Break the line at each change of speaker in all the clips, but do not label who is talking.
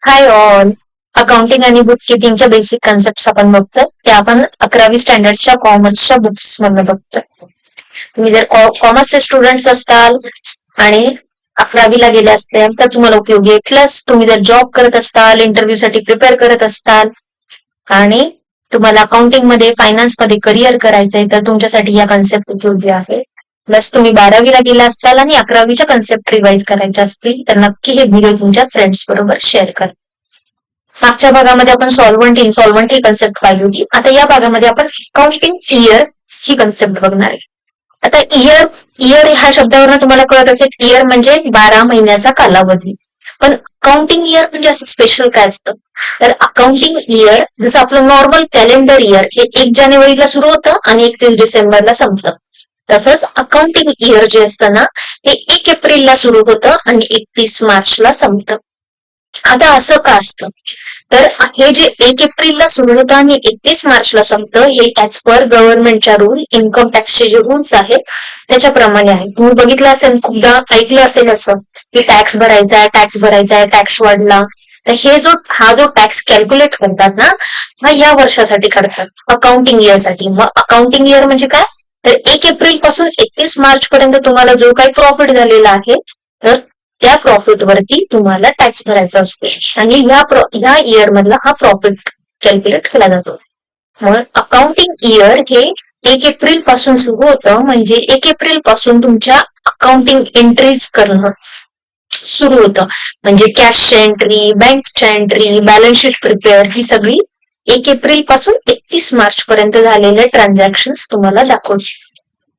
Hi all. Accounting आणि book किपिंगच्या basic concept आपण बघतो ते आपण 11वी स्टँडर्डच्या कॉमर्सच्या बुक्स मधून बघतो. तुम्ही जर कॉमर्सचे स्टुडंट्स असताल आणि 11वीला गेले असतील तर तुम्हाला उपयोगी आहे. प्लस तुम्ही जर जॉब करत असताल, इंटरव्ह्यू साठी प्रिपेअर करत असताल आणि तुम्हाला अकाउंटिंग मध्ये फायनान्स मध्ये करिअर करायचंय तर तुमच्यासाठी या कन्सेप्ट उपयोगी आहे. प्लस तुम्ही 12वीला गेला असताल आणि 11वीच्या कन्सेप्ट रिवाइज करायच्या असतील तर नक्की हे व्हिडिओ तुमच्या फ्रेंड्स बरोबर शेअर करा. मागच्या भागामध्ये आपण सॉल्व्हंट इनसॉल्व्हंट ही कन्सेप्ट पाहिली होती. आता या भागामध्ये आपण अकाउंटिंग इयर ही कन्सेप्ट बघणार आहे. आता इयर इयर ह्या शब्दावरून तुम्हाला कळत असेल इयर म्हणजे 12 महिन्याचा कालावधी. पण अकाउंटिंग इयर म्हणजे असं स्पेशल काय असतं तर अकाउंटिंग इयर जसं आपलं नॉर्मल कॅलेंडर इयर हे 1 जानेवारीला सुरू होतं आणि 31 डिसेंबरला संपतं. तसंच अकाउंटिंग इयर जे असतं ना ते 1 एप्रिलला सुरू होतं आणि 31 मार्चला संपतं. आता असं का असतं तर हे जे 1 एप्रिलला सुरू होतं आणि 31 मार्चला संपतं हे ऍज पर गव्हर्नमेंटच्या रूल इन्कम टॅक्सचे जे रूल्स आहेत त्याच्याप्रमाणे आहे. तुम्ही बघितलं असेल, खूपदा ऐकलं असेल असं की टॅक्स भरायचा आहे, टॅक्स वाढला. तर हा जो टॅक्स कॅल्क्युलेट करतात ना हा या वर्षासाठी करतात अकाउंटिंग इयर साठी. मग अकाउंटिंग इयर म्हणजे काय तर 1 एप्रिल पासून 31 मार्च पर्यंत तुम्हाला जो काही प्रॉफिट झालेला आहे तर त्या प्रॉफिट वरती तुम्हाला टॅक्स भरायचा असतो आणि ह्या इयर मधला हा प्रॉफिट कॅल्क्युलेट केला जातो. मग अकाउंटिंग इयर हे 1 एप्रिल पासून सुरू होतं म्हणजे 1 एप्रिल पासून तुमच्या अकाउंटिंग एंट्रीज करणं सुरू होतं. म्हणजे कॅशच्या एंट्री, बँकच्या एंट्री, बॅलन्स शीट प्रिपेअर ही सगळी 1 एप्रिल पासून 31 मार्च पर्यंत झालेले ट्रान्झॅक्शन तुम्हाला दाखवते.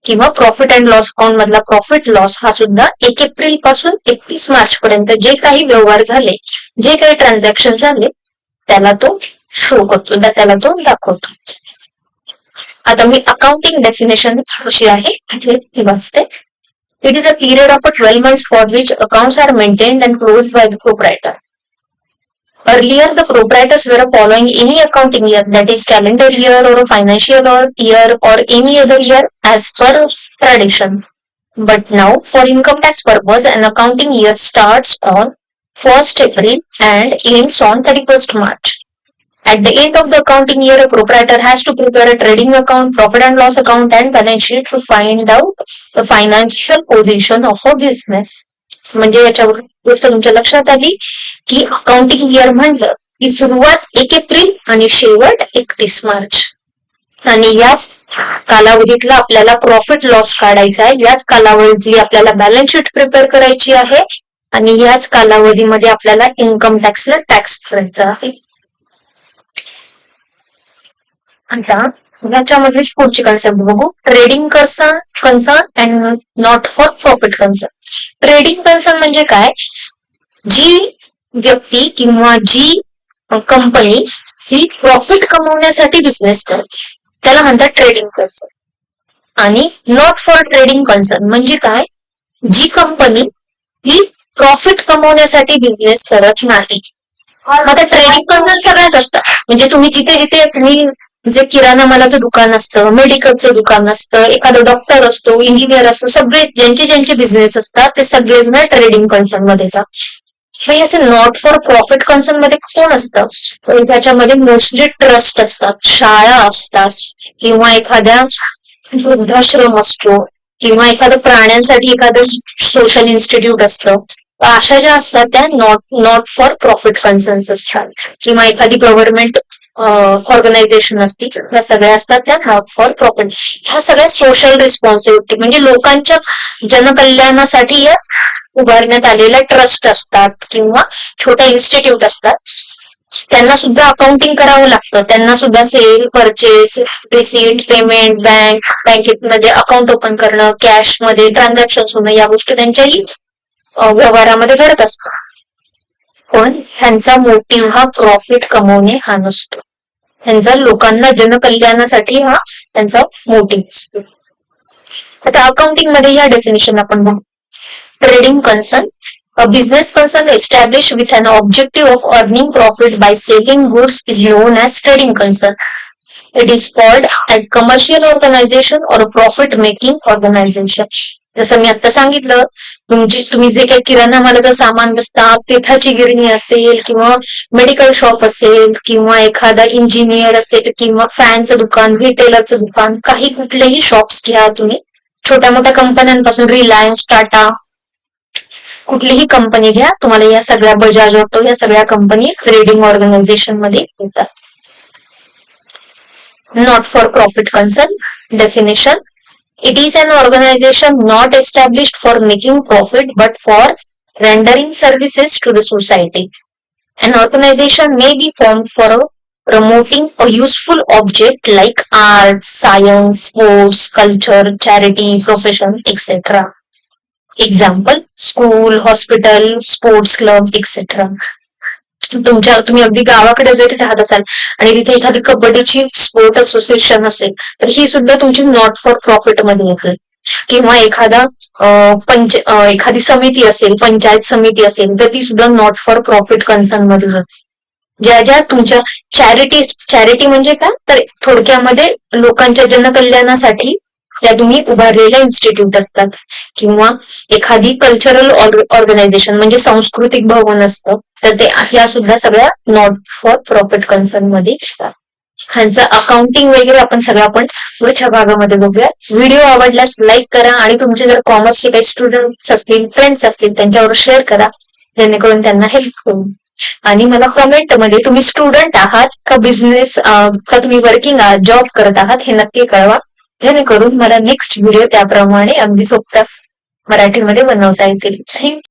किंवा प्रॉफिट अँड लॉस अकाउंट मधला प्रॉफिट लॉस हा सुद्धा 1 एप्रिल पासून 31 मार्च पर्यंत जे काही व्यवहार झाले, जे काही ट्रान्झॅक्शन झाले त्याला तो शो करतो, त्याला तो दाखवतो. आता मी अकाउंटिंग डेफिनेशन कशी आहे हे वाचते. It is a period of 12 months for which accounts are maintained and closed by the proprietor. Earlier, the proprietors were following any accounting year, that is calendar year or a financial year or any other year as per tradition. But now, for income tax purpose, an accounting year starts on 1st April and ends on 31st March. At the end of the accounting year, a proprietor has to prepare a trading account, profit and loss account, and balance sheet to find out the financial position of a business. म्हणजे याच्यावर गोष्ट तुमच्या लक्षात आली की accounting year म्हणलं की सुरुवात 1 एप्रिल आणि शेवट 31 मार्च. आणि याच कालावधीतला आपल्याला प्रॉफिट लॉस काढायचा आहे, याच कालावधीतली आपल्याला बॅलन्स शीट प्रिपेअर करायची आहे आणि याच कालावधीमध्ये आपल्याला इन्कम टॅक्सला टॅक्स भरायचा आहे. आता याच्यामधलीच पुढची कन्सेप्ट बघू. Trading concern and not for profit concern. Trading concern म्हणजे काय, जी व्यक्ती किंवा जी कंपनी ही प्रॉफिट कमवण्यासाठी बिझनेस करते त्याला म्हणतात ट्रेडिंग कन्सर्न. आणि नॉट फॉर ट्रेडिंग कन्सर्न म्हणजे काय, जी कंपनी ही प्रॉफिट कमवण्यासाठी बिझनेस करत नाही. आता ट्रेडिंग कन्सर्न सगळ्याच असतात. म्हणजे तुम्ही जिथे जे किराणा मालाचं दुकान असतं, मेडिकलचं दुकान असतं, एखादा डॉक्टर असतो, इंजिनियर असतो, सगळे ज्यांचे बिझनेस असतात ते सगळेच ना ट्रेडिंग कन्सर्न मध्ये येतात. हे असे नॉट फॉर प्रॉफिट कन्सर्न मध्ये कोण असतं तर त्याच्यामध्ये मोस्टली ट्रस्ट असतात, शाळा असतात किंवा एखाद्या वृद्धाश्रम असतो किंवा एखादं प्राण्यांसाठी एखादं सोशल इन्स्टिट्यूट असतं. अशा ज्या असतात त्या नॉट फॉर प्रॉफिट कन्सर्न्स असतात. किंवा एखादी गव्हर्नमेंट ऑर्गनायझेशन असते, ह्या सगळ्या असतात त्या नॉट फॉर प्रॉफिट. ह्या सगळ्या सोशल रिस्पॉन्सिबिलिटी म्हणजे लोकांच्या जनकल्याणासाठी या उभारण्यात आलेल्या ट्रस्ट असतात किंवा छोट्या इन्स्टिट्यूट असतात. त्यांना सुद्धा अकाउंटिंग करावं लागतं. त्यांना सुद्धा सेल, परचेस, रिसीट, पेमेंट, बँकेमध्ये अकाउंट ओपन करणं, कॅश मध्ये ट्रान्झॅक्शन होणं या गोष्टी त्यांच्याही व्यवहारामध्ये घडत असतात. पण ह्यांचा मोटिव्ह हा प्रॉफिट कमवणे हा नसतो. ह्यांचा लोकांना जनकल्याणासाठी हा त्यांचा मोटिव्ह असतो. आता अकाउंटिंग मध्ये या डेफिनेशन आपण बघू. Trading concern, a business concern established with an objective of earning profit by selling goods is known as trading concern. It is called as commercial organization or a profit making organization. जसं मी आता सांगितलं, तुम्ही जे काही किराणा मालाचं सामान बसता, पिठाची गिरणी असेल किंवा मेडिकल शॉप असेल किंवा एखादा इंजिनियर असेल किंवा फॅनचं दुकान, रिटेलरचं दुकान, काही कुठलेही शॉप्स घ्या तुम्ही, छोट्या मोठ्या कंपन्यांपासून रिलायन्स, टाटा, कुठलीही कंपनी घ्या, तुम्हाला या सगळ्या बजाज ऑटो या सगळ्या कंपनी ट्रेडिंग ऑर्गनायझेशन मध्ये येतात. Not for profit concern. Definition: it is an organization not established for making profit but for rendering services to the society. An organization may be formed for promoting a useful object like art, science, sports, culture, charity, profession, etc. Example: school, hospital, sports club, etc. तुम्ही अगदी गावाकडे जरी राहत असाल आणि तिथे एखादी कबड्डीची sport association असेल तर ही सुद्धा तुमची नॉट फॉर प्रॉफिट मध्ये येते. किंवा एखादी समिती असेल, पंचायत समिती असेल तर ती सुद्धा नॉट फॉर प्रॉफिट कन्सर्न मध्ये जाते. ज्या तुमच्या चॅरिटी म्हणजे काय, तर थोडक्यामध्ये लोकांच्या जनकल्याणासाठी या तुम्ही उभारलेल्या इन्स्टिट्यूट असतात. किंवा एखादी कल्चरल ऑर्गनायझेशन म्हणजे सांस्कृतिक भवन असतं, तर ते ह्या सुद्धा सगळ्या नॉट फॉर प्रॉफिट कन्सर्न मध्ये येतात. ह्यांचं अकाउंटिंग वगैरे आपण पुढच्या भागामध्ये बघूया. व्हिडिओ आवडल्यास लाईक करा आणि तुमचे जर कॉमर्सचे काही स्टुडंट्स असतील, फ्रेंड्स असतील, त्यांच्यावर शेअर करा जेणेकरून त्यांना हेल्प होईल. आणि मला कमेंटमध्ये तुम्ही स्टुडंट आहात का बिझनेस का तुम्ही वर्किंग आहात, जॉब करत आहात हे नक्की कळवा, जेणेकरून मला नेक्स्ट व्हिडिओ त्याप्रमाणे अगदी सोप्या मराठीमध्ये बनवता येतील. थँक्यू.